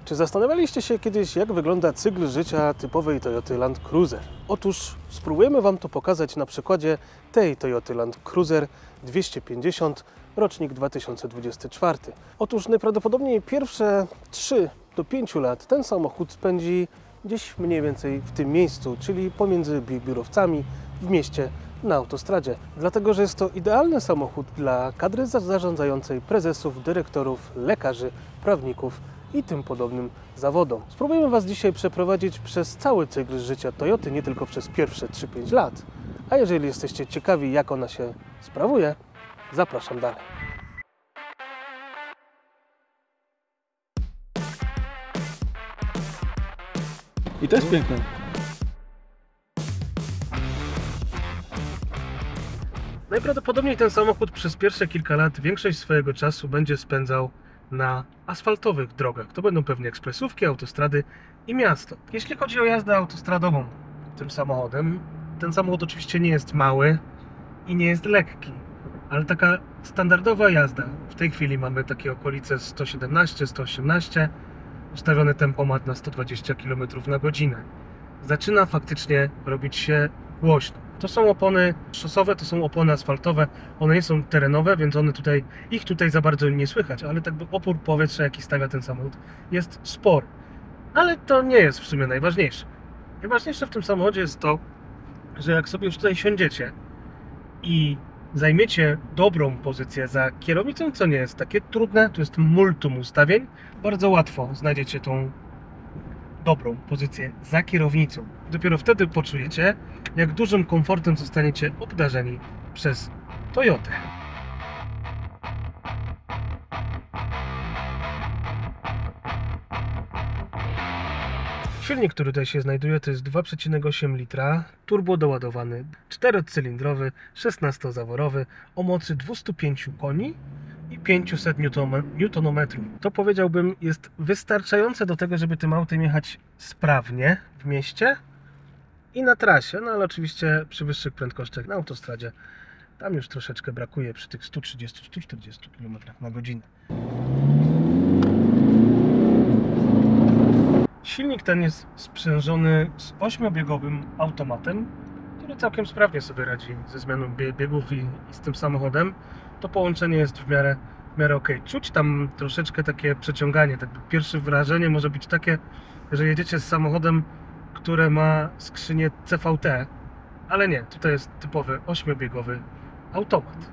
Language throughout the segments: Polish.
Czy zastanawialiście się kiedyś, jak wygląda cykl życia typowej Toyoty Land Cruiser? Otóż spróbujemy Wam to pokazać na przykładzie tej Toyoty Land Cruiser 250, rocznik 2024. Otóż najprawdopodobniej pierwsze 3 do 5 lat ten samochód spędzi gdzieś mniej więcej w tym miejscu, czyli pomiędzy biurowcami w mieście na autostradzie. Dlatego, że jest to idealny samochód dla kadry zarządzającej, prezesów, dyrektorów, lekarzy, prawników i tym podobnym zawodom. Spróbujemy Was dzisiaj przeprowadzić przez cały cykl życia Toyoty, nie tylko przez pierwsze 3-5 lat. A jeżeli jesteście ciekawi, jak ona się sprawuje, zapraszam dalej. I to jest piękne. Najprawdopodobniej ten samochód przez pierwsze kilka lat większość swojego czasu będzie spędzał na asfaltowych drogach. To będą pewnie ekspresówki, autostrady i miasto. Jeśli chodzi o jazdę autostradową tym samochodem, ten samochód oczywiście nie jest mały i nie jest lekki, ale taka standardowa jazda. W tej chwili mamy takie okolice 117-118, ustawiony tempomat na 120 km na godzinę. Zaczyna faktycznie robić się głośno. To są opony szosowe, to są opony asfaltowe, one nie są terenowe, więc ich tutaj za bardzo nie słychać, ale tak opór powietrza, jaki stawia ten samochód, jest spory. Ale to nie jest w sumie najważniejsze. Najważniejsze w tym samochodzie jest to, że jak sobie już tutaj siądziecie i zajmiecie dobrą pozycję za kierownicą, co nie jest takie trudne, to jest multum ustawień, bardzo łatwo znajdziecie tą dobrą pozycję za kierownicą. Dopiero wtedy poczujecie, jak dużym komfortem zostaniecie obdarzeni przez Toyotę. Silnik, który tutaj się znajduje, to jest 2,8 litra, turbo doładowany, 4-cylindrowy, 16-zaworowy, o mocy 205 koni i 500 Nm. To powiedziałbym jest wystarczające do tego, żeby tym autem jechać sprawnie w mieście i na trasie, no ale oczywiście przy wyższych prędkościach na autostradzie tam już troszeczkę brakuje przy tych 130-140 km na godzinę. Silnik ten jest sprzężony z 8-biegowym automatem, który całkiem sprawnie sobie radzi ze zmianą biegów i z tym samochodem. To połączenie jest w miarę ok. Czuć tam troszeczkę takie przeciąganie. Tak pierwsze wrażenie może być takie, że jedziecie z samochodem, które ma skrzynię CVT, ale nie, tutaj jest typowy 8-biegowy automat.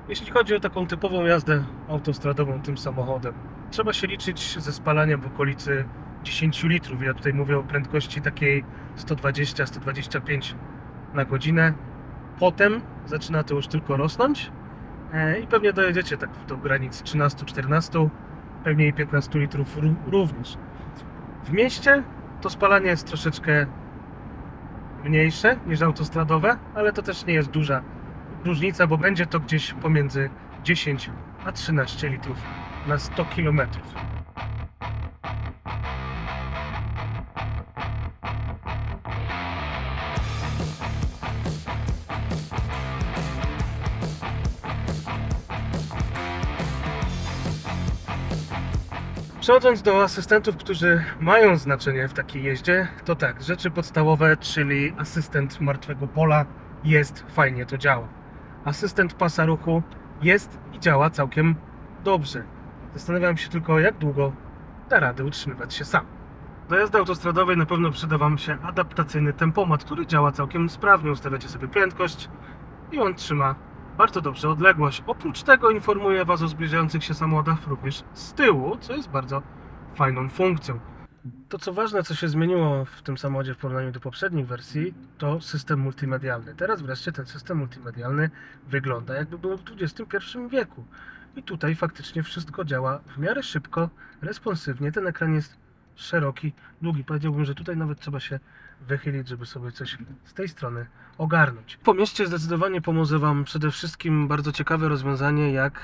Jeśli chodzi o taką typową jazdę autostradową tym samochodem, trzeba się liczyć ze spalaniem w okolicy 10 litrów. Ja tutaj mówię o prędkości takiej 120-125 na godzinę. Potem zaczyna to już tylko rosnąć i pewnie dojedziecie tak do granic 13-14, pewnie i 15 litrów również. W mieście to spalanie jest troszeczkę mniejsze niż autostradowe, ale to też nie jest duża różnica, bo będzie to gdzieś pomiędzy 10 a 13 litrów na 100 km. Przechodząc do asystentów, którzy mają znaczenie w takiej jeździe, to tak, rzeczy podstawowe, czyli asystent martwego pola jest, fajnie to działa. Asystent pasa ruchu jest i działa całkiem dobrze. Zastanawiam się tylko, jak długo da radę utrzymywać się sam. Do jazdy autostradowej na pewno przyda Wam się adaptacyjny tempomat, który działa całkiem sprawnie. Ustawiacie sobie prędkość i on trzyma bardzo dobrze odległość. Oprócz tego informuje Was o zbliżających się samochodach również z tyłu, co jest bardzo fajną funkcją. To co ważne, co się zmieniło w tym samochodzie w porównaniu do poprzednich wersji, to system multimedialny. Teraz wreszcie ten system multimedialny wygląda, jakby był w XXI wieku. I tutaj faktycznie wszystko działa w miarę szybko, responsywnie. Ten ekran jest szeroki, długi. Powiedziałbym, że tutaj nawet trzeba się wychylić, żeby sobie coś z tej strony ogarnąć. Po mieście zdecydowanie pomoże Wam przede wszystkim bardzo ciekawe rozwiązanie jak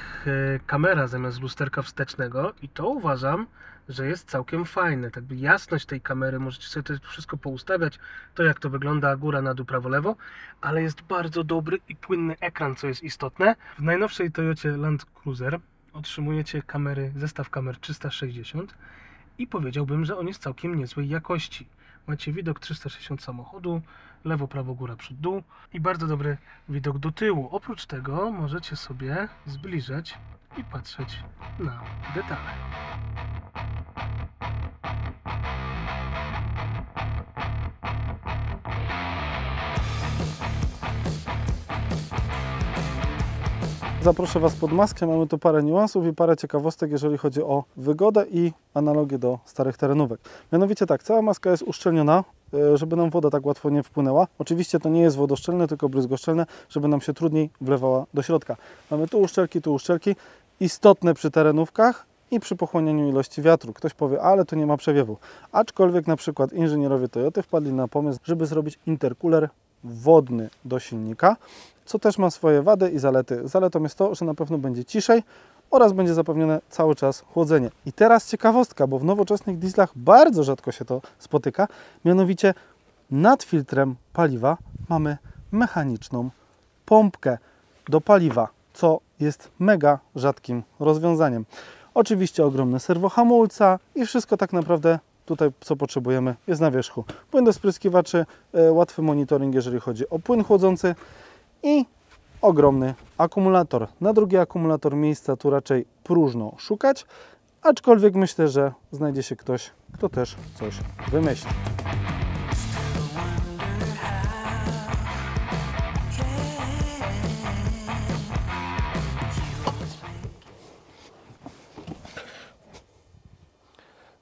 kamera zamiast lusterka wstecznego i to uważam, że jest całkiem fajne. Tak by jasność tej kamery, możecie sobie to wszystko poustawiać, to jak to wygląda góra, na dół, prawo, lewo, ale jest bardzo dobry i płynny ekran, co jest istotne. W najnowszej Toyocie Land Cruiser otrzymujecie zestaw kamer 360 i powiedziałbym, że on jest całkiem niezłej jakości. Macie widok 360 samochodu, lewo, prawo, góra, przód, dół i bardzo dobry widok do tyłu. Oprócz tego możecie sobie zbliżać i patrzeć na detale. Zaproszę Was pod maskę, mamy tu parę niuansów i parę ciekawostek, jeżeli chodzi o wygodę i analogię do starych terenówek. Mianowicie tak, cała maska jest uszczelniona, żeby nam woda tak łatwo nie wpłynęła. Oczywiście to nie jest wodoszczelne, tylko bryzgoszczelne, żeby nam się trudniej wlewała do środka. Mamy tu uszczelki, istotne przy terenówkach i przy pochłanianiu ilości wiatru. Ktoś powie, ale tu nie ma przewiewu. Aczkolwiek na przykład inżynierowie Toyoty wpadli na pomysł, żeby zrobić intercooler wodny do silnika, co też ma swoje wady i zalety. Zaletą jest to, że na pewno będzie ciszej oraz będzie zapewnione cały czas chłodzenie. I teraz ciekawostka, bo w nowoczesnych dieslach bardzo rzadko się to spotyka, mianowicie nad filtrem paliwa mamy mechaniczną pompkę do paliwa, co jest mega rzadkim rozwiązaniem. Oczywiście ogromne serwohamulca i wszystko tak naprawdę tutaj, co potrzebujemy, jest na wierzchu. Płyn do spryskiwaczy, łatwy monitoring, jeżeli chodzi o płyn chłodzący i ogromny akumulator. Na drugi akumulator miejsca tu raczej próżno szukać, aczkolwiek myślę, że znajdzie się ktoś, kto też coś wymyśli.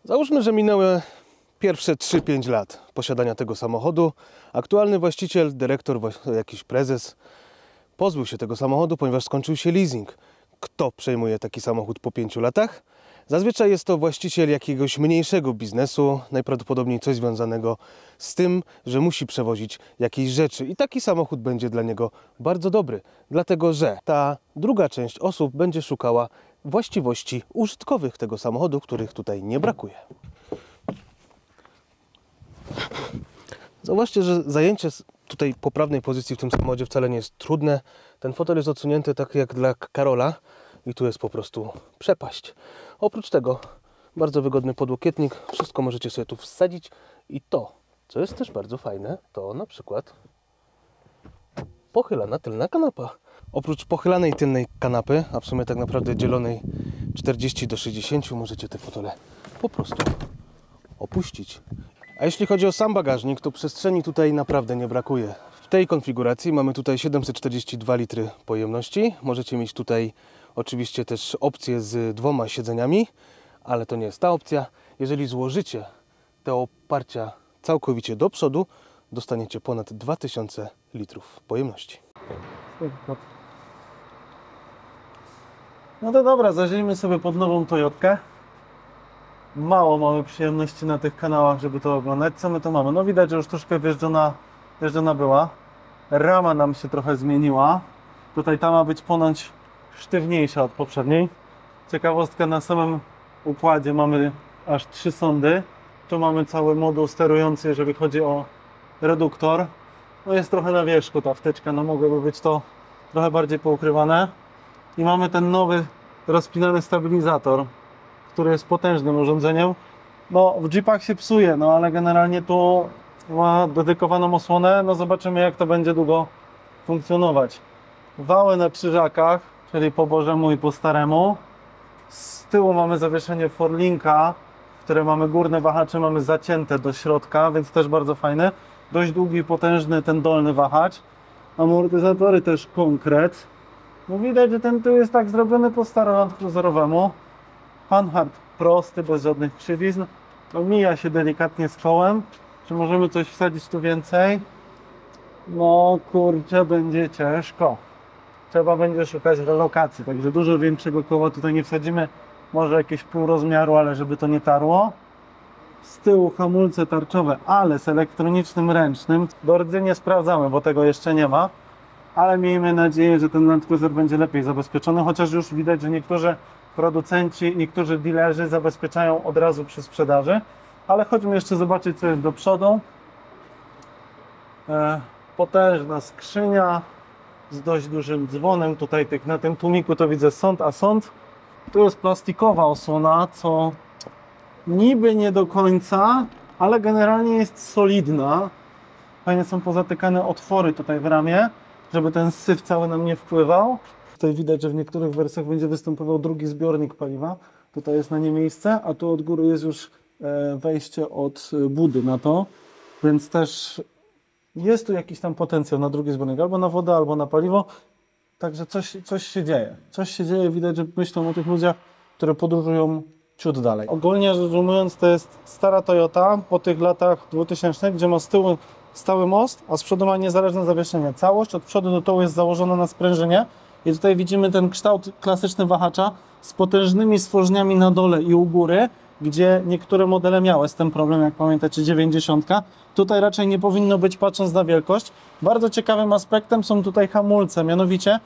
Załóżmy, że minęły pierwsze 3-5 lat posiadania tego samochodu. Aktualny właściciel, dyrektor, jakiś prezes pozbył się tego samochodu, ponieważ skończył się leasing. Kto przejmuje taki samochód po 5 latach? Zazwyczaj jest to właściciel jakiegoś mniejszego biznesu, najprawdopodobniej coś związanego z tym, że musi przewozić jakieś rzeczy. I taki samochód będzie dla niego bardzo dobry, dlatego że ta druga część osób będzie szukała właściwości użytkowych tego samochodu, których tutaj nie brakuje. Zauważcie, że zajęcie tutaj poprawnej pozycji w tym samochodzie wcale nie jest trudne. Ten fotel jest odsunięty tak jak dla Karola i tu jest po prostu przepaść. Oprócz tego bardzo wygodny podłokietnik, wszystko możecie sobie tu wsadzić i to, co jest też bardzo fajne, to na przykład pochylana tylna kanapa. Oprócz pochylanej tylnej kanapy, a w sumie tak naprawdę dzielonej 40:60, możecie te fotele po prostu opuścić. A jeśli chodzi o sam bagażnik, to przestrzeni tutaj naprawdę nie brakuje. W tej konfiguracji mamy tutaj 742 litry pojemności. Możecie mieć tutaj oczywiście też opcję z 2 siedzeniami, ale to nie jest ta opcja. Jeżeli złożycie te oparcia całkowicie do przodu, dostaniecie ponad 2000 litrów pojemności. No to dobra, zajrzyjmy sobie pod nową Toyotkę. Mało mamy przyjemności na tych kanałach, żeby to oglądać. Co my tu mamy? No widać, że już troszkę wjeżdżona była. Rama nam się trochę zmieniła. Tutaj ta ma być ponoć sztywniejsza od poprzedniej. Ciekawostka, na samym układzie mamy aż 3 sondy. Tu mamy cały moduł sterujący, jeżeli chodzi o reduktor. No jest trochę na wierzchu ta wtyczka, no mogłoby być to trochę bardziej poukrywane. I mamy ten nowy rozpinany stabilizator, który jest potężnym urządzeniem. No w Jeepach się psuje, no ale generalnie tu ma dedykowaną osłonę. No zobaczymy, jak to będzie długo funkcjonować. Wały na krzyżakach, czyli po bożemu i po staremu. Z tyłu mamy zawieszenie Forlinka, które mamy górne wahacze, mamy zacięte do środka, więc też bardzo fajne. Dość długi i potężny ten dolny wahacz. Amortyzatory też konkret. No widać, że ten tył jest tak zrobiony po starolandcruiserowemu. Panhard prosty, bez żadnych krzywizn. Omija się delikatnie z kołem. Czy możemy coś wsadzić tu więcej? No kurczę, będzie ciężko. Trzeba będzie szukać relokacji, także dużo większego koła tutaj nie wsadzimy. Może jakieś pół rozmiaru, ale żeby to nie tarło. Z tyłu hamulce tarczowe, ale z elektronicznym ręcznym. Do rdzenia sprawdzamy, bo tego jeszcze nie ma. Ale miejmy nadzieję, że ten Land Cruiser będzie lepiej zabezpieczony, chociaż już widać, że niektórzy producenci, niektórzy dealerzy zabezpieczają od razu przy sprzedaży. Ale chodźmy jeszcze zobaczyć, co jest do przodu. Potężna skrzynia z dość dużym dzwonem. Tutaj na tym tłumiku to widzę sąd a sąd. Tu jest plastikowa osłona, co niby nie do końca, ale generalnie jest solidna. Fajnie są pozatykane otwory tutaj w ramie, żeby ten syf cały nam nie wpływał. Tutaj widać, że w niektórych wersjach będzie występował drugi zbiornik paliwa. Tutaj jest na nie miejsce, a tu od góry jest już wejście od budy na to, więc też jest tu jakiś tam potencjał na drugi zbiornik, albo na wodę, albo na paliwo. Także coś się dzieje. Coś się dzieje, widać, że myślą o tych ludziach, które podróżują ciut dalej. Ogólnie rzecz ujmując, to jest stara Toyota po tych latach 2000, gdzie ma z tyłu stały most, a z przodu ma niezależne zawieszenie. Całość od przodu do tyłu jest założona na sprężynie i tutaj widzimy ten kształt klasyczny wahacza z potężnymi stworzeniami na dole i u góry, gdzie niektóre modele miały z tym problem, jak pamiętacie 90. Tutaj raczej nie powinno być, patrząc na wielkość. Bardzo ciekawym aspektem są tutaj hamulce, mianowicie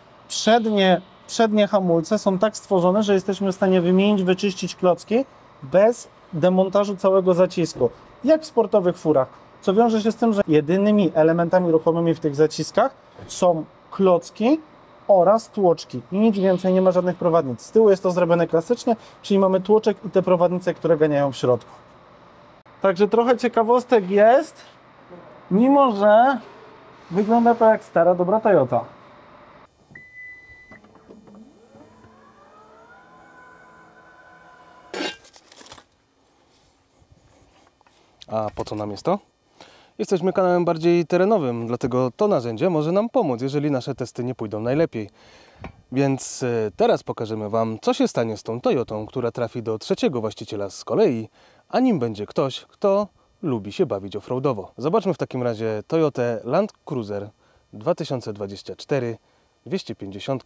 przednie hamulce są tak stworzone, że jesteśmy w stanie wymienić, wyczyścić klocki bez demontażu całego zacisku, jak w sportowych furach. Co wiąże się z tym, że jedynymi elementami ruchomymi w tych zaciskach są klocki oraz tłoczki i nic więcej, nie ma żadnych prowadnic. Z tyłu jest to zrobione klasycznie, czyli mamy tłoczek i te prowadnice, które ganiają w środku. Także trochę ciekawostek jest, mimo że wygląda to jak stara, dobra Toyota. A po co nam jest to? Jesteśmy kanałem bardziej terenowym, dlatego to narzędzie może nam pomóc, jeżeli nasze testy nie pójdą najlepiej. Więc teraz pokażemy Wam, co się stanie z tą Toyotą, która trafi do trzeciego właściciela z kolei, a nim będzie ktoś, kto lubi się bawić offroadowo. Zobaczmy w takim razie Toyotę Land Cruiser 2024 250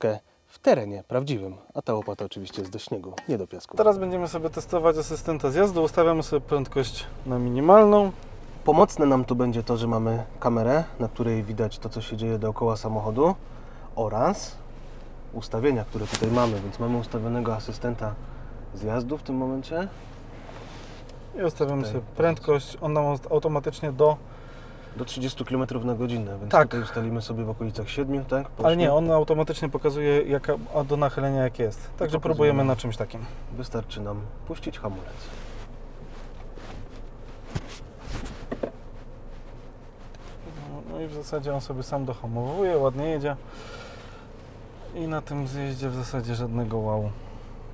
w terenie prawdziwym, a ta łopata oczywiście jest do śniegu, nie do piasku. Teraz będziemy sobie testować asystenta zjazdu, ustawiamy sobie prędkość na minimalną. Pomocne nam tu będzie to, że mamy kamerę, na której widać to, co się dzieje dookoła samochodu oraz ustawienia, które tutaj mamy, więc mamy ustawionego asystenta zjazdu w tym momencie. I ustawiamy Tutaj sobie prędkość, on nam automatycznie do 30 km na godzinę, więc tak. tutaj ustalimy sobie w okolicach 7, tak? Ale nie, on automatycznie pokazuje a do nachylenia jak jest. Także próbujemy na czymś takim. Wystarczy nam puścić hamulec. No i w zasadzie on sobie sam dohamowuje, ładnie jedzie. I na tym zjeździe w zasadzie żadnego wow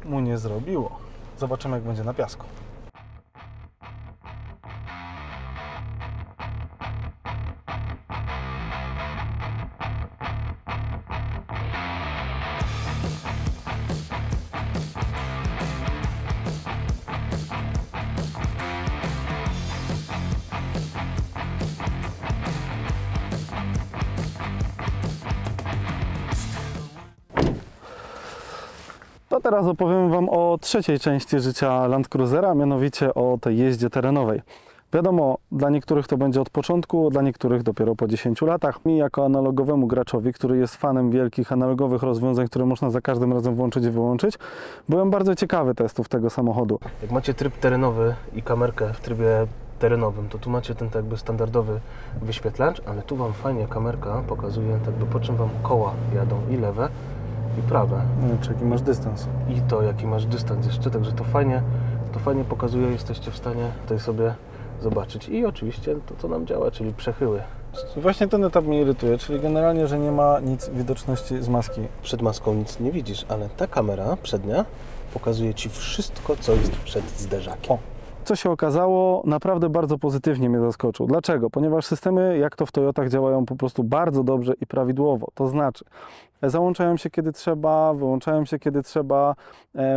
mu nie zrobiło. Zobaczymy, jak będzie na piasku. To teraz opowiem Wam o trzeciej części życia Land Cruisera, mianowicie o tej jeździe terenowej. Wiadomo, dla niektórych to będzie od początku, dla niektórych dopiero po 10 latach. Mi jako analogowemu graczowi, który jest fanem wielkich analogowych rozwiązań, które można za każdym razem włączyć i wyłączyć, byłem bardzo ciekawy testów tego samochodu. Jak macie tryb terenowy i kamerkę w trybie terenowym, to tu macie ten tak jakby standardowy wyświetlacz, ale tu Wam fajnie kamerka pokazuje, tak jakby po czym Wam koła jadą i lewe, i prawe. Czy jaki masz dystans? I to, jaki masz dystans jeszcze, także to fajnie pokazuje, jesteście w stanie tutaj sobie zobaczyć. I oczywiście to, co nam działa, czyli przechyły. Właśnie ten etap mnie irytuje, czyli generalnie, że nie ma nic widoczności z maski. Przed maską nic nie widzisz, ale ta kamera przednia pokazuje Ci wszystko, co jest przed zderzakiem. Co się okazało, naprawdę bardzo pozytywnie mnie zaskoczył. Dlaczego? Ponieważ systemy, jak to w Toyotach, działają po prostu bardzo dobrze i prawidłowo. To znaczy, załączają się kiedy trzeba, wyłączają się kiedy trzeba.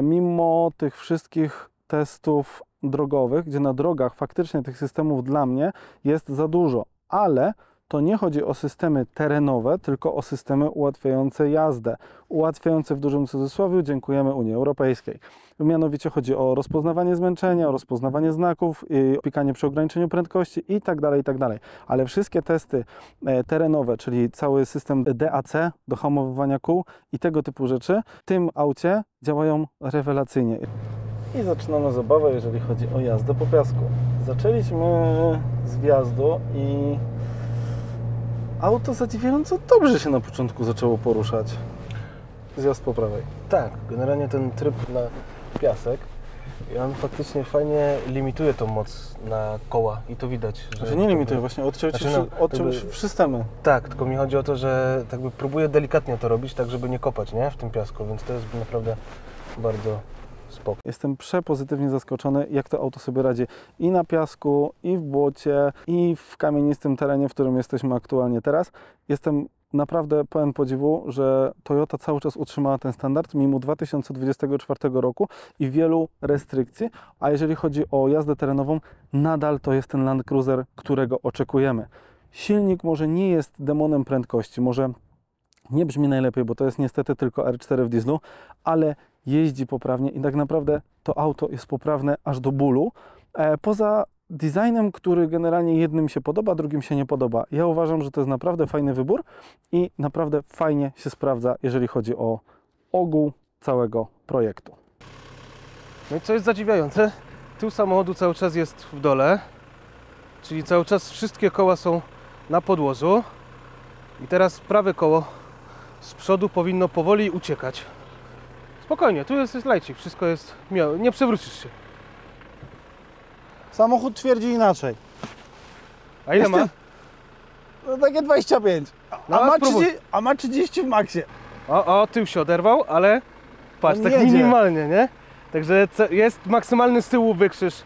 Mimo tych wszystkich testów drogowych, gdzie na drogach faktycznie tych systemów dla mnie jest za dużo, ale to nie chodzi o systemy terenowe, tylko o systemy ułatwiające jazdę. Ułatwiające w dużym cudzysłowie, dziękujemy Unii Europejskiej. Mianowicie chodzi o rozpoznawanie zmęczenia, o rozpoznawanie znaków, pikanie przy ograniczeniu prędkości i tak dalej, i tak dalej. Ale wszystkie testy terenowe, czyli cały system DAC, do hamowywania kół i tego typu rzeczy, w tym aucie działają rewelacyjnie. I zaczynamy zabawę, jeżeli chodzi o jazdę po piasku. Zaczęliśmy z wjazdu i auto zadziwiająco dobrze się na początku zaczęło poruszać. Zjazd po prawej. Tak, generalnie ten tryb na piasek I on faktycznie fajnie limituje tą moc na koła i to widać. Że Znaczy nie limituje, właśnie odciął systemy. Tak, tylko mi chodzi o to, że tak by próbuję delikatnie to robić, tak żeby nie kopać, nie? W tym piasku, więc to jest naprawdę bardzo spoko. Jestem przepozytywnie zaskoczony, jak to auto sobie radzi i na piasku, i w błocie, i w kamienistym terenie, w którym jesteśmy aktualnie teraz. Jestem naprawdę pełen podziwu, że Toyota cały czas utrzymała ten standard mimo 2024 roku i wielu restrykcji, a jeżeli chodzi o jazdę terenową, nadal to jest ten Land Cruiser, którego oczekujemy. Silnik może nie jest demonem prędkości, może nie brzmi najlepiej, bo to jest niestety tylko R4 w dieslu, ale jeździ poprawnie i tak naprawdę to auto jest poprawne aż do bólu. Poza designem, który generalnie jednym się podoba, drugim się nie podoba. Ja uważam, że to jest naprawdę fajny wybór i naprawdę fajnie się sprawdza, jeżeli chodzi o ogół całego projektu. No i co jest zadziwiające, tył samochodu cały czas jest w dole, czyli cały czas wszystkie koła są na podłożu i teraz prawe koło z przodu powinno powoli uciekać. Spokojnie, tu jest lajcik, wszystko jest miłe, nie przewrócisz się. Samochód twierdzi inaczej. A ile ma? No takie 25, a ma 30 w maksie. O, tył się oderwał, ale patrz, On tak jedzie. minimalnie, nie? Także jest maksymalny z tyłu wykrzyż.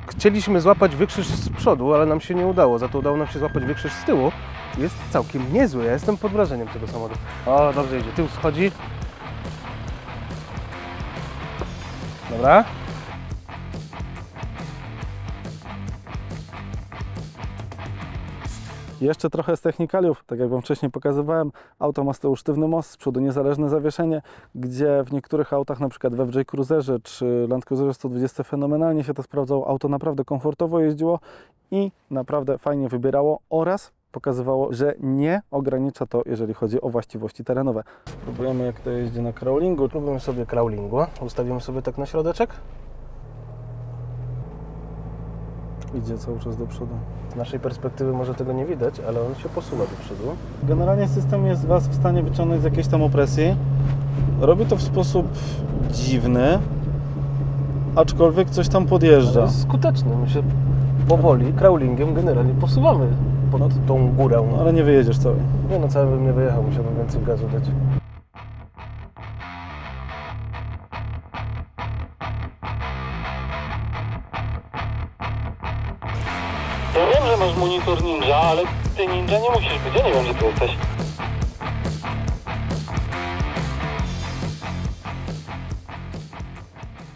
Chcieliśmy złapać wykrzyż z przodu, ale nam się nie udało, za to udało nam się złapać wykrzyż z tyłu. Jest całkiem niezły, ja jestem pod wrażeniem tego samochodu. O, dobrze idzie, tył schodzi. Dobra. Jeszcze trochę z technikaliów, tak jak Wam wcześniej pokazywałem, auto ma z tyłu sztywny most, z przodu niezależne zawieszenie, gdzie w niektórych autach, na przykład we FJ Cruiserze czy Land Cruiserze 120 fenomenalnie się to sprawdzało, auto naprawdę komfortowo jeździło i naprawdę fajnie wybierało oraz pokazywało, że nie ogranicza to, jeżeli chodzi o właściwości terenowe. Spróbujemy, jak to jeździ na crawlingu. Spróbujemy sobie crawlingu, ustawimy sobie tak na środeczek. Idzie cały czas do przodu. Z naszej perspektywy może tego nie widać, ale on się posuwa do przodu. Generalnie system jest Was w stanie wyciągnąć z jakiejś tam opresji. Robi to w sposób dziwny, aczkolwiek coś tam podjeżdża. Ale jest skuteczny, my się powoli crawlingiem generalnie posuwamy pod tą górę. No, ale nie wyjedziesz całej. Nie no, cały bym nie wyjechał, musiałbym więcej gazu dać. Ja wiem, że masz monitor Ninja, ale ty Ninja nie musisz być, ja nie wiem, że ty jesteś.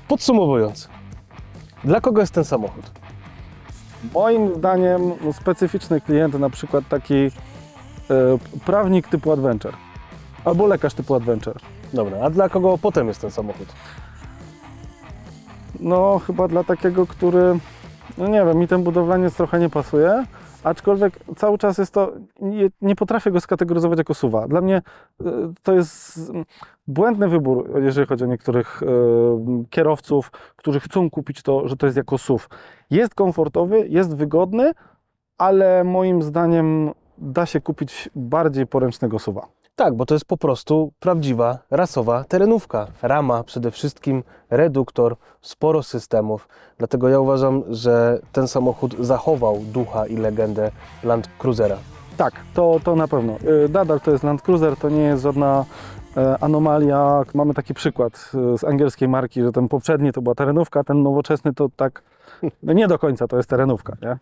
Podsumowując, dla kogo jest ten samochód? Moim zdaniem specyficzny klient, na przykład taki prawnik typu Adventure albo lekarz typu Adventure. Dobra, a dla kogo potem jest ten samochód? No chyba dla takiego, który, no nie wiem, mi ten budowlaniec trochę nie pasuje, aczkolwiek cały czas jest to, nie potrafię go skategoryzować jako SUV-a. Dla mnie to jest błędny wybór, jeżeli chodzi o niektórych kierowców, którzy chcą kupić to, że to jest jako SUV. Jest komfortowy, jest wygodny, ale moim zdaniem da się kupić bardziej poręcznego SUV-a. Tak, bo to jest po prostu prawdziwa, rasowa terenówka. Rama przede wszystkim, reduktor, sporo systemów. Dlatego ja uważam, że ten samochód zachował ducha i legendę Land Cruisera. Tak, to na pewno. Nadal to jest Land Cruiser, to nie jest żadna anomalia. Mamy taki przykład z angielskiej marki, że ten poprzedni to była terenówka, ten nowoczesny to tak no nie do końca to jest terenówka, nie?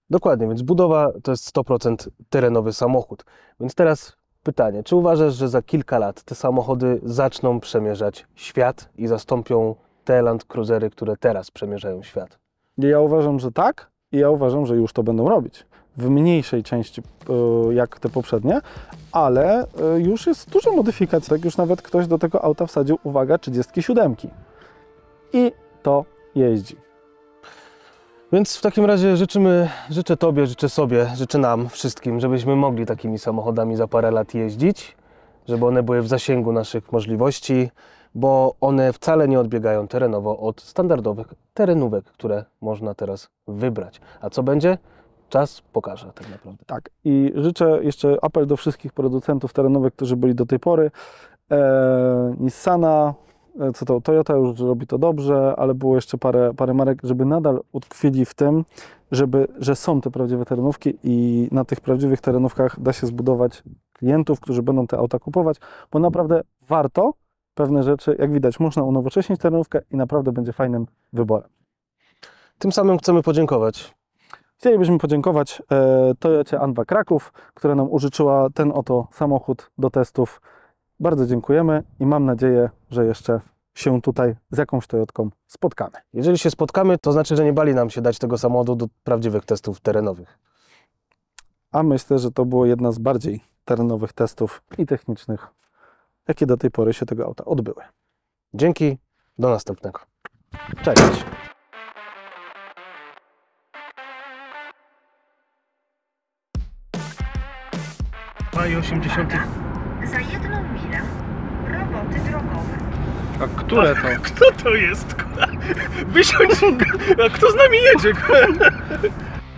Dokładnie, więc budowa to jest 100% terenowy samochód. Więc teraz pytanie, czy uważasz, że za kilka lat te samochody zaczną przemierzać świat i zastąpią te Land Cruisery, które teraz przemierzają świat? Ja uważam, że tak i ja uważam, że już to będą robić. W mniejszej części jak te poprzednie, ale już jest dużo modyfikacji. Tak już nawet ktoś do tego auta wsadził, uwaga, 37. I to jeździ. Więc w takim razie życzę Tobie, życzę sobie, życzę nam wszystkim, żebyśmy mogli takimi samochodami za parę lat jeździć, żeby one były w zasięgu naszych możliwości, bo one wcale nie odbiegają terenowo od standardowych terenówek, które można teraz wybrać. A co będzie? czas pokaże tak naprawdę. Tak. I życzę jeszcze apel do wszystkich producentów terenowych, którzy byli do tej pory. Nissana, Toyota już robi to dobrze, ale było jeszcze parę marek, żeby nadal utkwili w tym, że są te prawdziwe terenówki i na tych prawdziwych terenówkach da się zbudować klientów, którzy będą te auta kupować, bo naprawdę warto pewne rzeczy, jak widać, można unowocześnić terenówkę i naprawdę będzie fajnym wyborem. Tym samym chcemy podziękować. Chcielibyśmy podziękować Toyocie Anwa Kraków, która nam użyczyła ten oto samochód do testów. Bardzo dziękujemy i mam nadzieję, że jeszcze się tutaj z jakąś Toyotką spotkamy. Jeżeli się spotkamy, to znaczy, że nie bali nam się dać tego samochodu do prawdziwych testów terenowych. A myślę, że to było jedna z bardziej terenowych testów i technicznych, jakie do tej pory się tego auta odbyły. Dzięki, do następnego. Cześć! i 80. Za 1 milę roboty drogowe. A które to? Kto to jest? Wysiądź! A kto z nami jedzie?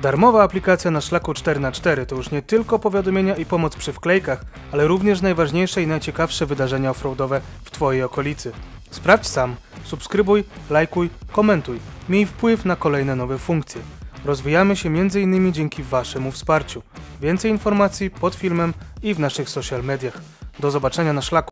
Darmowa aplikacja na szlaku 4x4 to już nie tylko powiadomienia i pomoc przy wklejkach, ale również najważniejsze i najciekawsze wydarzenia offroadowe w Twojej okolicy. Sprawdź sam, subskrybuj, lajkuj, komentuj, miej wpływ na kolejne nowe funkcje. Rozwijamy się m.in. dzięki Waszemu wsparciu. Więcej informacji pod filmem i w naszych social mediach. Do zobaczenia na szlaku.